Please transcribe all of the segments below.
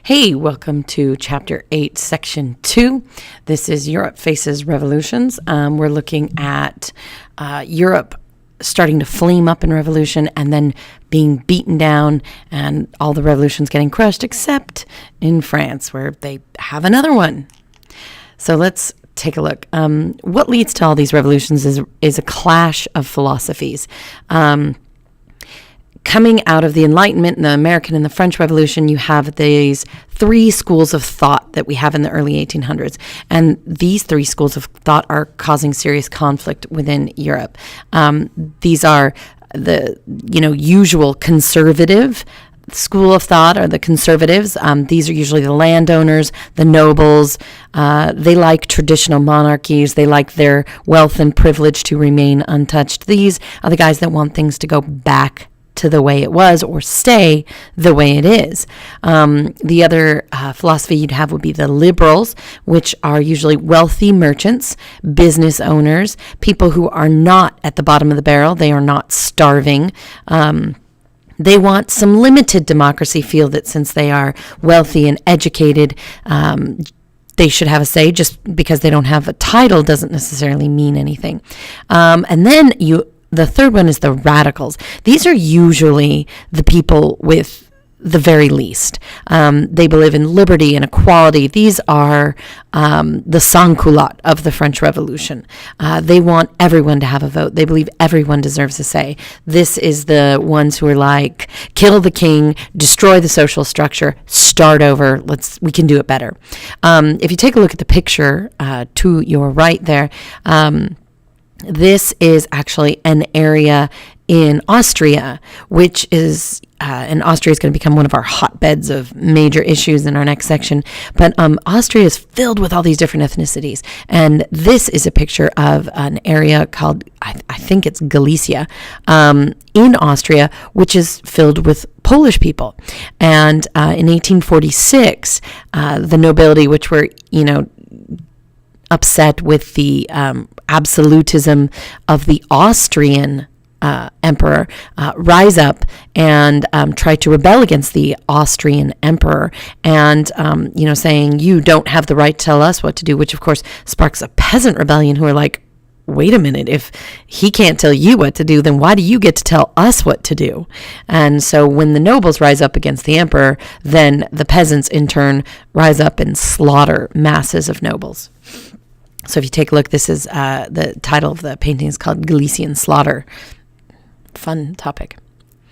Hey, welcome to Chapter 8, Section 2. This is Europe Faces Revolutions. We're looking at Europe starting to flame up in revolution and then being beaten down and all the revolutions getting crushed, except in France, where they have another one. So let's take a look. What leads to all these revolutions is a clash of philosophies. Coming out of the Enlightenment and the American and the French Revolution, you have these three schools of thought that we have in the early 1800s. And these three schools of thought are causing serious conflict within Europe. These are the, usual conservative school of thought, are the conservatives. These are usually the landowners, the nobles. They like traditional monarchies. They like their wealth and privilege to remain untouched. These are the guys that want things to go back to the way it was or stay the way it is. The other philosophy you'd have would be the liberals, which are usually wealthy merchants, business owners, people who are not at the bottom of the barrel. They are not starving. They want some limited democracy, feel that since they are wealthy and educated, they should have a say. Just because they don't have a title doesn't necessarily mean anything. And then the third one is the radicals. These are usually the people with the very least. They believe in liberty and equality. These are the sans-culottes of the French Revolution. They want everyone to have a vote. They believe everyone deserves a say. This is the ones who are like, kill the king, destroy the social structure, start over. We can do it better. If you take a look at the picture to your right there, this is actually an area in Austria, which is, and Austria is going to become one of our hotbeds of major issues in our next section. But Austria is filled with all these different ethnicities. And this is a picture of an area called, I think it's Galicia, in Austria, which is filled with Polish people. And in 1846, the nobility, which were, upset with the absolutism of the Austrian emperor, rise up and try to rebel against the Austrian emperor and, saying, you don't have the right to tell us what to do, which of course sparks a peasant rebellion who are like, wait a minute, if he can't tell you what to do, then why do you get to tell us what to do? And so when the nobles rise up against the emperor, then the peasants in turn rise up and slaughter masses of nobles. So if you take a look, this is the title of the painting is called Galician Slaughter. Fun topic.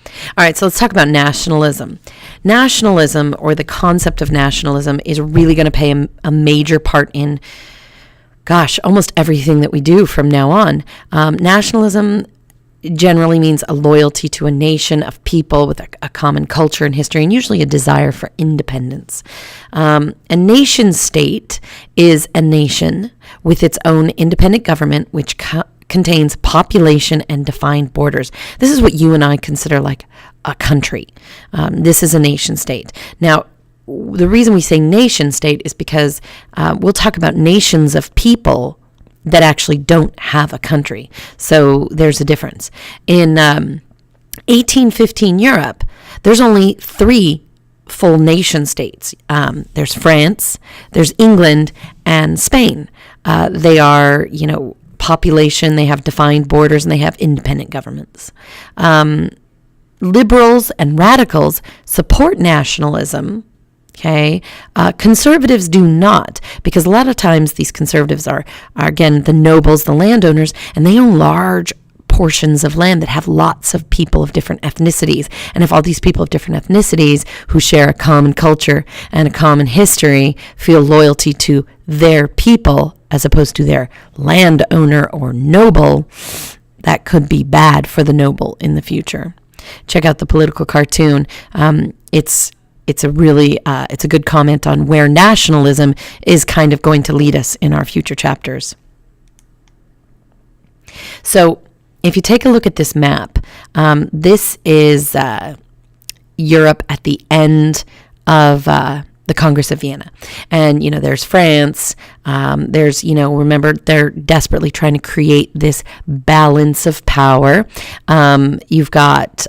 All right, so let's talk about nationalism. Nationalism, or the concept of nationalism, is really going to play a major part in, almost everything that we do from now on. Nationalism generally means a loyalty to a nation of people with a common culture and history, and usually a desire for independence. A nation state is a nation with its own independent government, which contains population and defined borders. This is what you and I consider like a country. This is a nation state. Now, the reason we say nation state is because we'll talk about nations of people that actually don't have a country. So there's a difference. In 1815 Europe, there's only three full nation states. There's France, there's England, and Spain. They are, population, they have defined borders, and they have independent governments. Liberals and radicals support nationalism. Okay, conservatives do not, because a lot of times these conservatives are again the nobles, the landowners, and they own large portions of land that have lots of people of different ethnicities. And if all these people of different ethnicities who share a common culture and a common history feel loyalty to their people as opposed to their landowner or noble, that could be bad for the noble in the future. Check out the political cartoon. It's a good comment on where nationalism is kind of going to lead us in our future chapters. So if you take a look at this map, this is Europe at the end of the Congress of Vienna. And, there's France. There's, remember, they're desperately trying to create this balance of power. You've got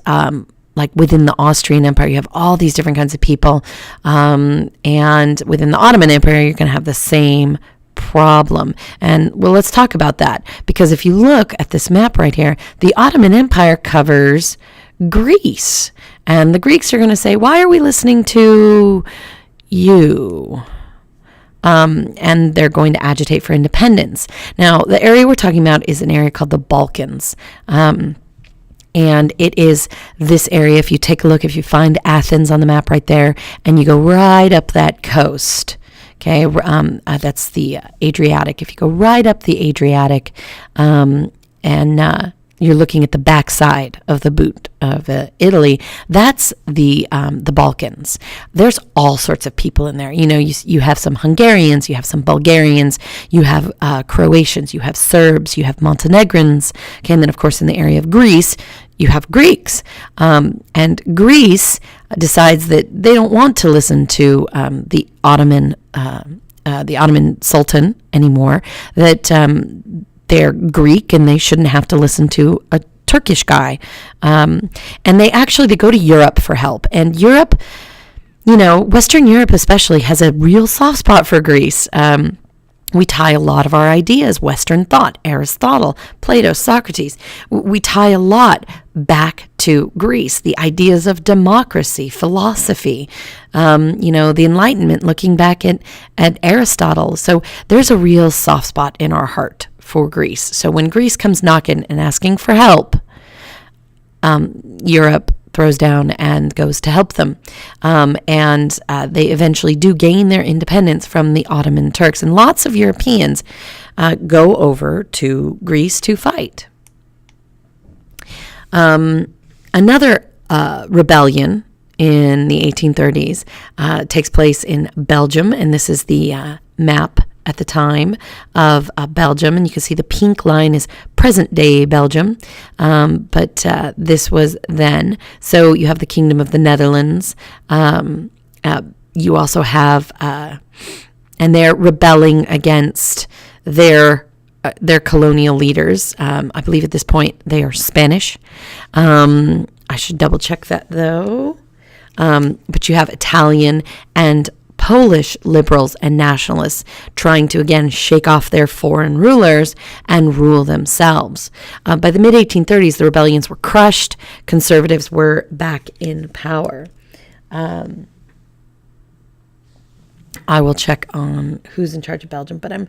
like within the Austrian Empire, you have all these different kinds of people. And within the Ottoman Empire, you're going to have the same problem. And well, let's talk about that, because if you look at this map right here, the Ottoman Empire covers Greece, and the Greeks are going to say, why are we listening to you? And they're going to agitate for independence. Now, the area we're talking about is an area called the Balkans. And it is this area, if you take a look, if you find Athens on the map right there, and you go right up that coast, okay, that's the Adriatic. If you go right up the Adriatic, and you're looking at the backside of the boot of Italy, that's the Balkans. There's all sorts of people in there. You know, you have some Hungarians, you have some Bulgarians, you have Croatians, you have Serbs, you have Montenegrins. Okay, and then of course in the area of Greece, you have Greeks. And Greece decides that they don't want to listen to the Ottoman Sultan anymore. That they're Greek and they shouldn't have to listen to a Turkish guy. And they go to Europe for help. And Europe, you know, Western Europe especially, has a real soft spot for Greece. We tie a lot of our ideas, Western thought, Aristotle, Plato, Socrates. We tie a lot back to Greece, the ideas of democracy, philosophy, the Enlightenment, looking back at Aristotle. So there's a real soft spot in our heart for Greece. So when Greece comes knocking and asking for help, Europe throws down and goes to help them. And they eventually do gain their independence from the Ottoman Turks. And lots of Europeans go over to Greece to fight. Another rebellion in the 1830s takes place in Belgium. And this is the map at the time of Belgium, and you can see the pink line is present-day Belgium, but this was then. So you have the Kingdom of the Netherlands. You also have, and they're rebelling against their colonial leaders. I believe at this point they are Spanish. I should double-check that, though. But you have Italian and Polish liberals and nationalists trying to, again, shake off their foreign rulers and rule themselves. By the mid-1830s, the rebellions were crushed. Conservatives were back in power. I will check on who's in charge of Belgium, but I'm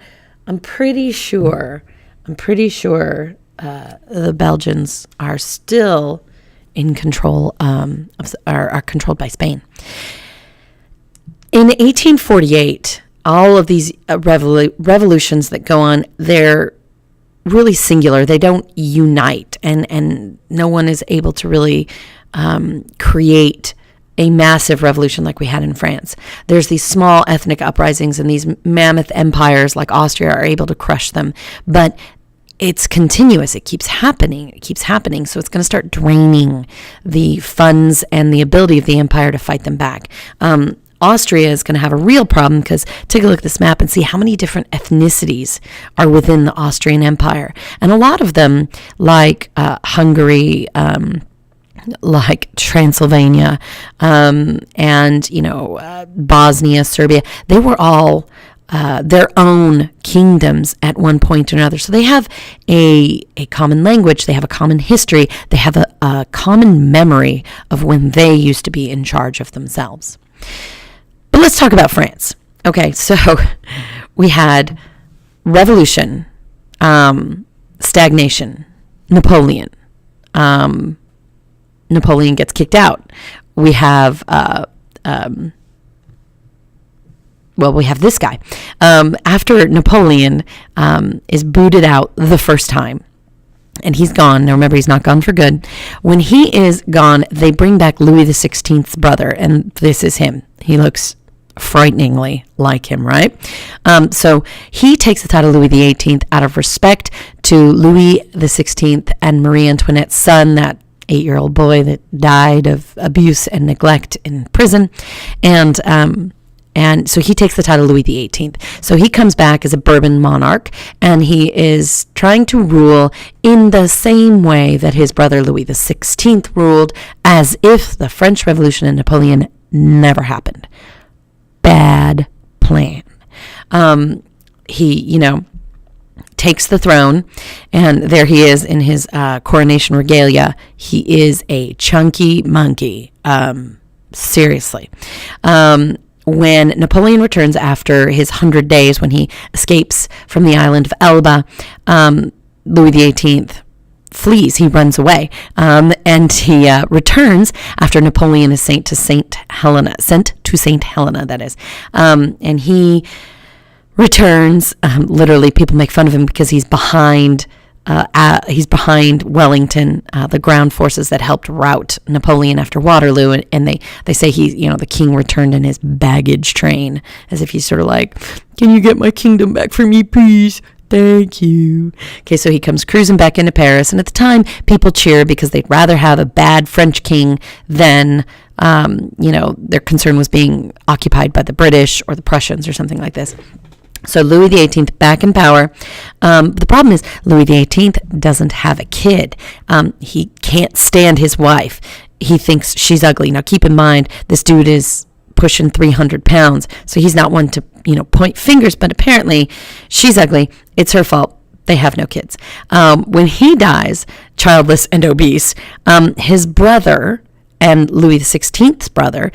pretty sure the Belgians are still in control, are controlled by Spain. In 1848, all of these revolutions that go on, they're really singular. They don't unite, and no one is able to really create a massive revolution like we had in France. There's these small ethnic uprisings, and these mammoth empires like Austria are able to crush them. But it's continuous. It keeps happening. So it's going to start draining the funds and the ability of the empire to fight them back. Austria is going to have a real problem, because take a look at this map and see how many different ethnicities are within the Austrian Empire. And a lot of them, like Hungary, like Transylvania, and, Bosnia, Serbia, they were all their own kingdoms at one point or another. So they have a common language, they have a common history, they have a common memory of when they used to be in charge of themselves. But let's talk about France. Okay, so we had revolution, stagnation, Napoleon. Napoleon gets kicked out. We have, we have this guy. After Napoleon is booted out the first time, and he's gone. Now remember, he's not gone for good. When he is gone, they bring back Louis XVI's brother, and this is him. He looks frighteningly like him, right? So he takes the title Louis XVIII out of respect to Louis XVI and Marie Antoinette's son, that 8-year-old boy that died of abuse and neglect in prison. And and so he takes the title Louis XVIII. So he comes back as a Bourbon monarch, and he is trying to rule in the same way that his brother Louis XVI ruled, as if the French Revolution and Napoleon never happened. Bad plan. He, takes the throne, and there he is in his coronation regalia. He is a chunky monkey. Seriously. When Napoleon returns after his 100 days, when he escapes from the island of Elba, Louis XVIII flees. He runs away, and he returns after Napoleon is sent to St. Helena. That is, and he returns. Literally, people make fun of him because he's behind Wellington, the ground forces that helped rout Napoleon after Waterloo, and they say the king returned in his baggage train, as if he's sort of like, can you get my kingdom back for me, please? Thank you. Okay, so he comes cruising back into Paris, and at the time, people cheer because they'd rather have a bad French king than, their concern was being occupied by the British or the Prussians or something like this. So Louis XVIII back in power. The problem is Louis XVIII doesn't have a kid. He can't stand his wife. He thinks she's ugly. Now keep in mind, this dude is pushing 300 pounds. So he's not one to, point fingers, but apparently she's ugly. It's her fault. They have no kids. When he dies, childless and obese, his brother, and Louis XVI's brother,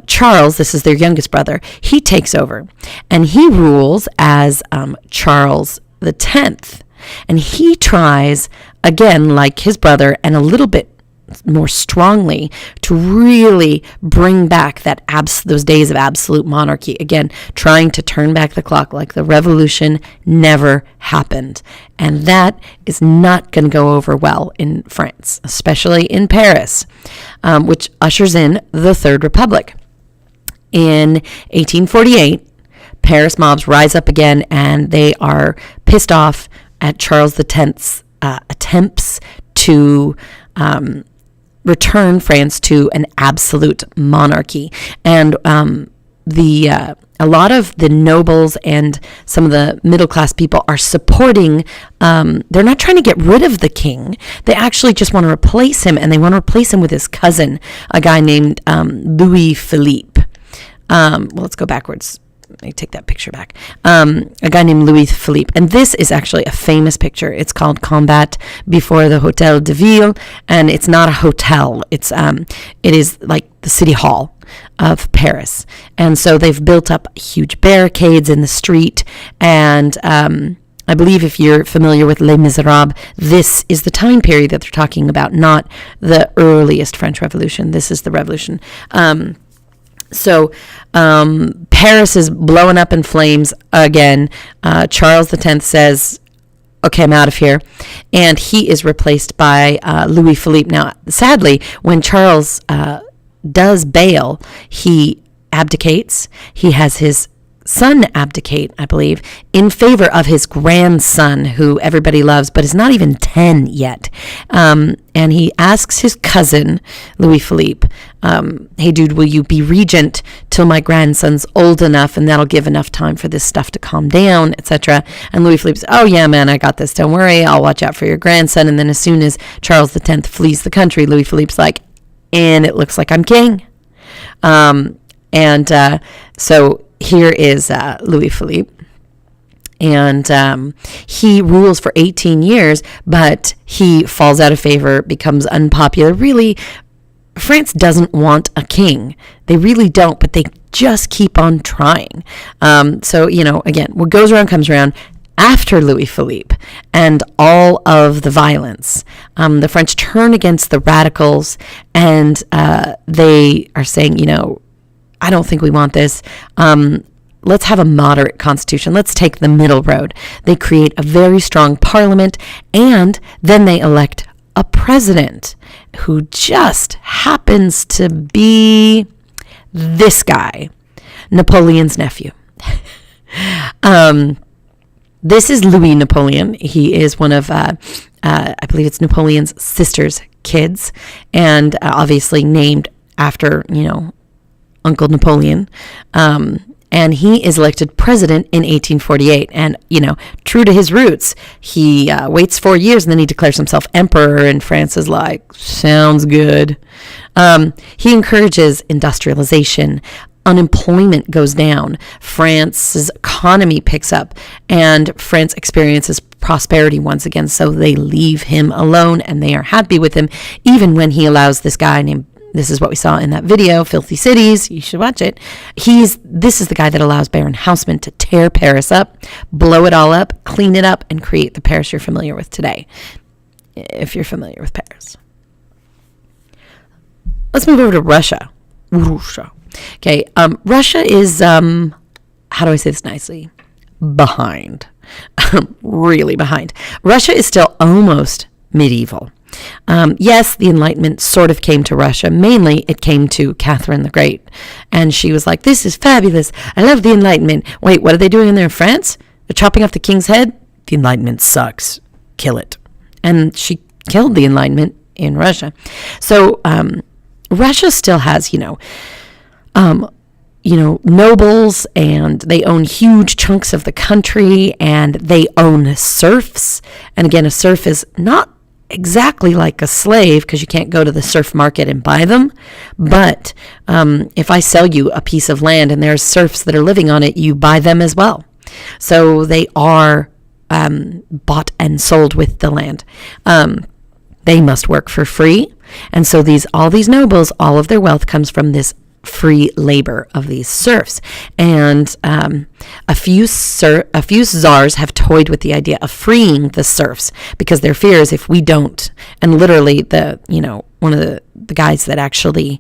Charles, this is their youngest brother, he takes over. And he rules as Charles X. And he tries, again, like his brother, and a little bit more strongly, to really bring back those days of absolute monarchy. Again, trying to turn back the clock like the revolution never happened. And that is not going to go over well in France, especially in Paris, which ushers in the Third Republic. In 1848, Paris mobs rise up again, and they are pissed off at Charles X's attempts to return France to an absolute monarchy. And a lot of the nobles and some of the middle class people are supporting, they're not trying to get rid of the king. They actually just want to replace him, and they want to replace him with his cousin, a guy named Louis Philippe. Let's go backwards. Let me take that picture back. A guy named Louis Philippe. And this is actually a famous picture. It's called Combat before the Hotel de Ville. And it's not a hotel. It is like the city hall of Paris. And so they've built up huge barricades in the street. And I believe if you're familiar with Les Miserables, this is the time period that they're talking about, not the earliest French Revolution. This is the revolution. So Paris is blowing up in flames again. Charles X says, okay, I'm out of here. And he is replaced by Louis Philippe. Now, sadly, when Charles does bail, he abdicates. He has his son abdicate, I believe, in favor of his grandson, who everybody loves, but is not even 10 yet. And he asks his cousin, Louis Philippe, hey, dude, will you be regent till my grandson's old enough, and that'll give enough time for this stuff to calm down, etc. And Louis Philippe says, oh, yeah, man, I got this. Don't worry. I'll watch out for your grandson. And then as soon as Charles X flees the country, Louis Philippe's like, and it looks like I'm king. So here is Louis Philippe, and he rules for 18 years, but he falls out of favor, becomes unpopular. Really, France doesn't want a king. They really don't, but they just keep on trying. So, again, what goes around comes around. After Louis Philippe and all of the violence, the French turn against the radicals, and they are saying, I don't think we want this. Let's have a moderate constitution. Let's take the middle road. They create a very strong parliament, and then they elect a president who just happens to be this guy, Napoleon's nephew. This is Louis Napoleon. He is one of, I believe it's Napoleon's sister's kids, and obviously named after, Uncle Napoleon. And he is elected president in 1848. And, true to his roots, he waits 4 years and then he declares himself emperor. And France is like, sounds good. He encourages industrialization. Unemployment goes down. France's economy picks up. And France experiences prosperity once again. So they leave him alone and they are happy with him, even when he allows this guy named, this is what we saw in that video, Filthy Cities. You should watch it. This is the guy that allows Baron Haussmann to tear Paris up, blow it all up, clean it up, and create the Paris you're familiar with today, if you're familiar with Paris. Let's move over to Russia. Okay, Russia is, how do I say this nicely? Behind. Really behind. Russia is still almost medieval. Yes, the Enlightenment sort of came to Russia. Mainly, it came to Catherine the Great. And she was like, this is fabulous. I love the Enlightenment. Wait, what are they doing in there in France? They're chopping off the king's head? The Enlightenment sucks. Kill it. And she killed the Enlightenment in Russia. So, Russia still has, nobles, and they own huge chunks of the country, and they own serfs. And again, a serf is not exactly like a slave, because you can't go to the serf market and buy them. But if I sell you a piece of land and there's serfs that are living on it, you buy them as well. So they are bought and sold with the land. They must work for free. And so all these nobles, all of their wealth comes from this free labor of these serfs. And a few czars have toyed with the idea of freeing the serfs, because their fear is if we don't, and literally one of the guys that actually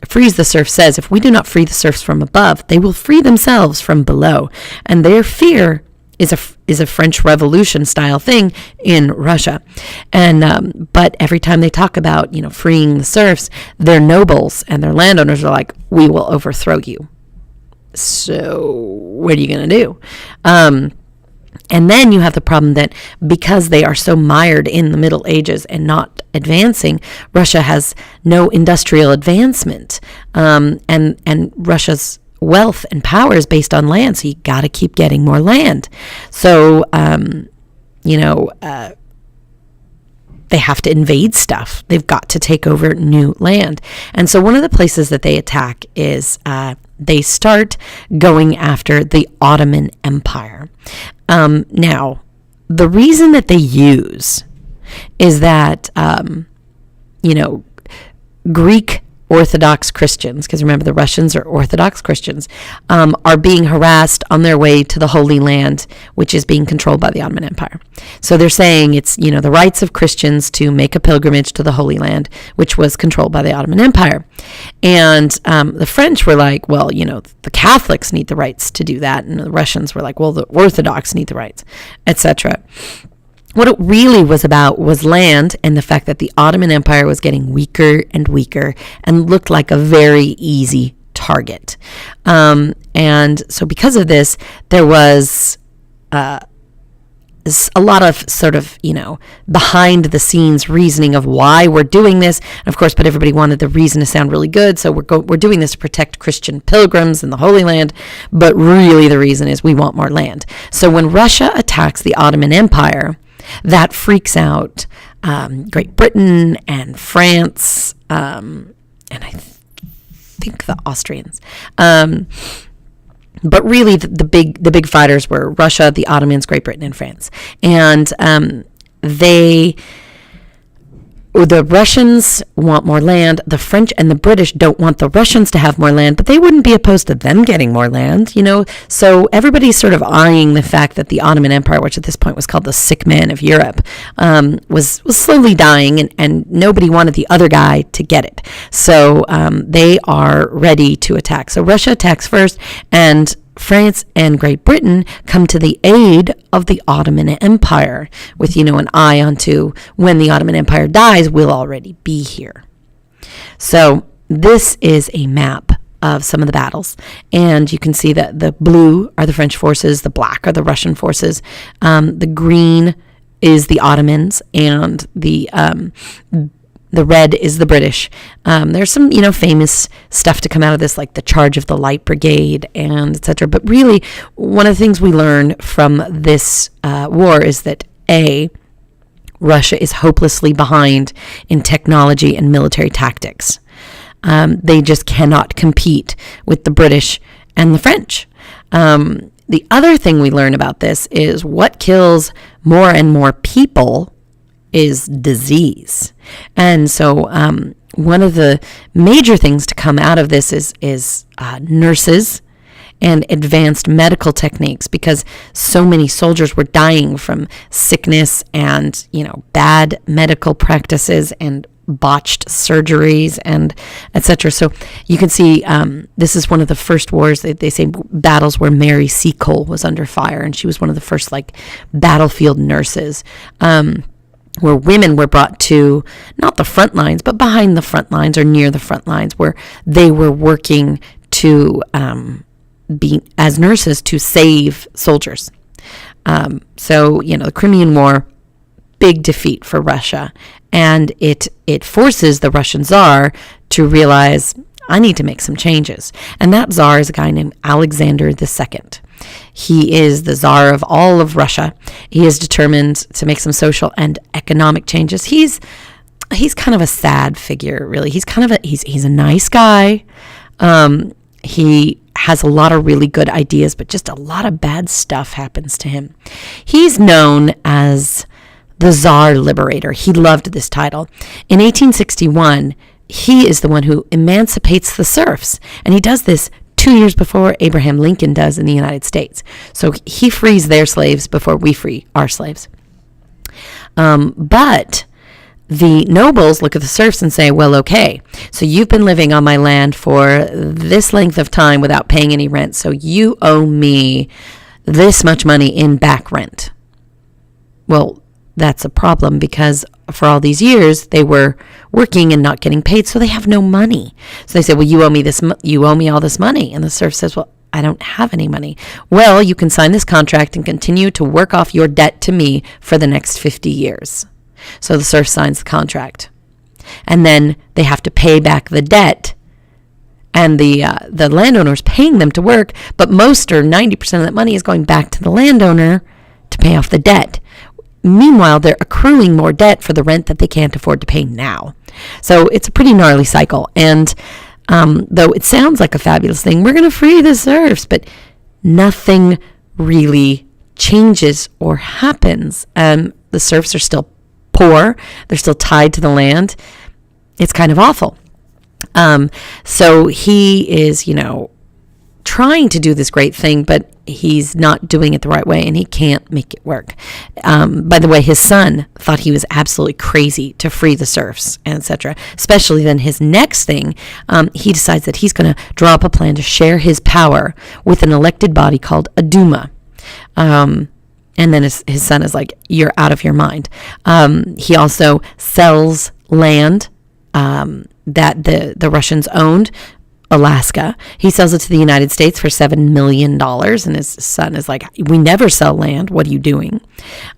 frees the serfs says, if we do not free the serfs from above, they will free themselves from below. And their fear is a French Revolution style thing in Russia. And but every time they talk about freeing the serfs, their nobles and their landowners are like, we will overthrow you. So what are you going to do? And then you have the problem that because they are so mired in the Middle Ages and not advancing, Russia has no industrial advancement. And Russia's wealth and power is based on land, so you got to keep getting more land. So they have to invade stuff. They've got to take over new land. And so one of the places that they attack is they start going after the Ottoman Empire. Now, the reason that they use is that Greek Orthodox Christians, because remember the Russians are Orthodox Christians, are being harassed on their way to the Holy Land, which is being controlled by the Ottoman Empire. So they're saying it's, the rights of Christians to make a pilgrimage to the Holy Land, which was controlled by the Ottoman Empire. And the French were like, well, the Catholics need the rights to do that. And the Russians were like, well, the Orthodox need the rights, etc. What it really was about was land, and the fact that the Ottoman Empire was getting weaker and weaker and looked like a very easy target. And so because of this, there was a lot of sort of, behind the scenes reasoning of why we're doing this. And of course, but everybody wanted the reason to sound really good. So we're doing this to protect Christian pilgrims in the Holy Land. But really the reason is we want more land. So when Russia attacks the Ottoman Empire, that freaks out Great Britain and France, and I think the Austrians. But really, the big fighters were Russia, the Ottomans, Great Britain, and France. And the Russians want more land. The French and the British don't want the Russians to have more land, but they wouldn't be opposed to them getting more land, So everybody's sort of eyeing the fact that the Ottoman Empire, which at this point was called the sick man of Europe, was slowly dying, and nobody wanted the other guy to get it. So they are ready to attack. So Russia attacks first, and France and Great Britain come to the aid of the Ottoman Empire with, an eye onto when the Ottoman Empire dies, we'll already be here. So this is a map of some of the battles. And you can see that the blue are the French forces, the black are the Russian forces, the green is the Ottomans, and the The red is the British. There's some, famous stuff to come out of this, like the charge of the Light Brigade and etc. But really, one of the things we learn from this war is that Russia is hopelessly behind in technology and military tactics. They just cannot compete with the British and the French. The other thing we learn about this is what kills more and more people is disease. And so one of the major things to come out of this is nurses and advanced medical techniques, because so many soldiers were dying from sickness and, bad medical practices and botched surgeries and etc. So you can see this is one of the first wars, they say, battles where Mary Seacole was under fire, and she was one of the first battlefield nurses, where women were brought to not the front lines, but behind the front lines or near the front lines, where they were working to be as nurses to save soldiers. So the Crimean War, big defeat for Russia, and it forces the Russian Tsar to realize, I need to make some changes. And that Tsar is a guy named Alexander II. He is the Tsar of all of Russia. He is determined to make some social and economic changes. He's kind of a sad figure, really. He's a nice guy. He has a lot of really good ideas, but just a lot of bad stuff happens to him. He's known as the Tsar Liberator. He loved this title. In 1861, he is the one who emancipates the serfs, and he does this 2 years before Abraham Lincoln does in the United States. So he frees their slaves before we free our slaves. But the nobles look at the serfs and say, well, okay, so you've been living on my land for this length of time without paying any rent, so you owe me this much money in back rent. Well, that's a problem, because for all these years they were working and not getting paid, so they have no money. So they say, well, you owe me all this money. And the serf says, well, I don't have any money. Well, you can sign this contract and continue to work off your debt to me for the next 50 years. So the serf signs the contract, and then they have to pay back the debt, and the landowner's paying them to work, but most or 90% of that money is going back to the landowner to pay off the debt. Meanwhile, they're accruing more debt for the rent that they can't afford to pay now. So it's a pretty gnarly cycle. And though it sounds like a fabulous thing, we're going to free the serfs, but nothing really changes or happens. The serfs are still poor. They're still tied to the land. It's kind of awful. So he is, trying to do this great thing, but he's not doing it the right way, and he can't make it work. By the way, his son thought he was absolutely crazy to free the serfs, etc. Especially then his next thing, he decides that he's going to draw up a plan to share his power with an elected body called a Duma. And then his son is like, you're out of your mind. He also sells land that the Russians owned, Alaska. He sells it to the United States for $7 million, and his son is like, we never sell land. What are you doing?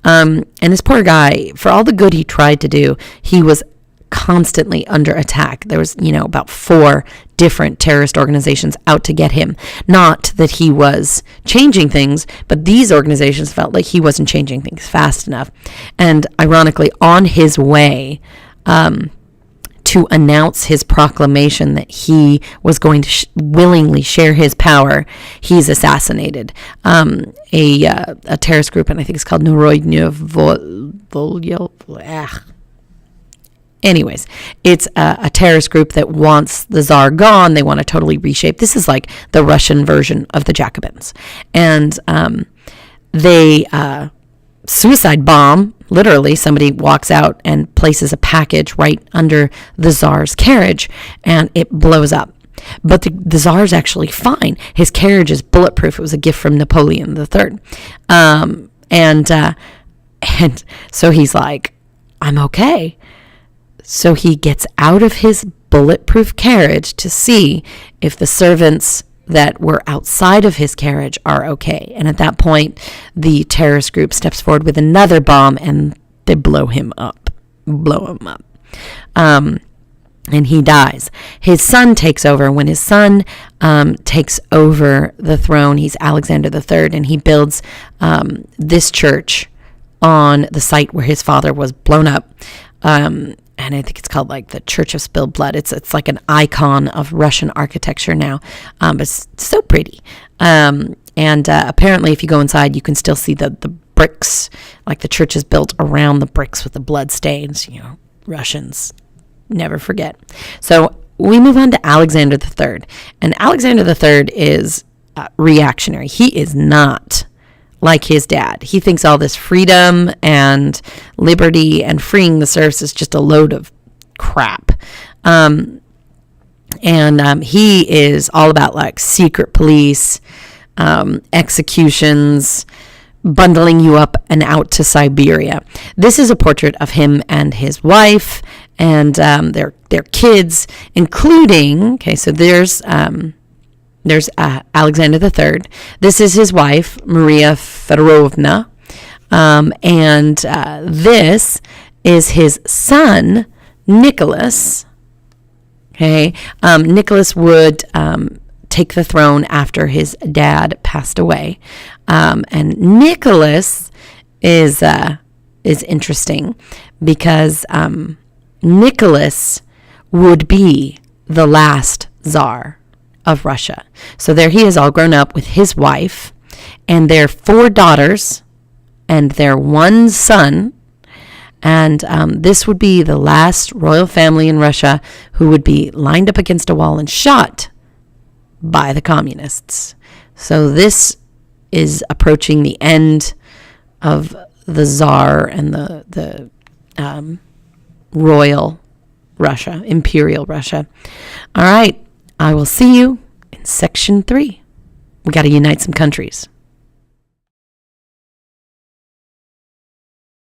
And this poor guy, for all the good he tried to do, he was constantly under attack. There was, about 4 different terrorist organizations out to get him. Not that he was changing things, but these organizations felt like he wasn't changing things fast enough. And ironically, on his way to announce his proclamation that he was going to willingly share his power, he's assassinated. A terrorist group, and I think it's called Narodny Volya. Anyways, it's a terrorist group that wants the Tsar gone. They want to totally reshape. This is like the Russian version of the Jacobins. And they suicide bomb. Literally, somebody walks out and places a package right under the Tsar's carriage, and it blows up. But the Tsar's actually fine. His carriage is bulletproof. It was a gift from Napoleon III. And so he's like, I'm okay. So he gets out of his bulletproof carriage to see if the servants that were outside of his carriage are okay. And at that point, the terrorist group steps forward with another bomb, and they blow him up. And he dies. His son takes over. When his son takes over the throne, he's Alexander III, and he builds this church on the site where his father was blown up. And I think it's called like the Church of Spilled Blood. It's like an icon of Russian architecture now, but it's so pretty. And apparently, if you go inside, you can still see the bricks, like the church is built around the bricks with the blood stains. Russians never forget. So we move on to Alexander III. And Alexander III is reactionary. He is not like his dad. He thinks all this freedom and liberty and freeing the serfs is just a load of crap. And he is all about like secret police, executions, bundling you up and out to Siberia. This is a portrait of him and his wife and their kids, including, so there's Alexander III. This is his wife, Maria Fedorovna, and this is his son, Nicholas. Nicholas would take the throne after his dad passed away, and Nicholas is interesting because Nicholas would be the last Tsar of Russia. So there he is, all grown up with his wife and their 4 daughters and their 1 son. And this would be the last royal family in Russia who would be lined up against a wall and shot by the communists. So this is approaching the end of the Tsar and the royal Russia, imperial Russia. All right, I will see you in section 3. We got to unite some countries.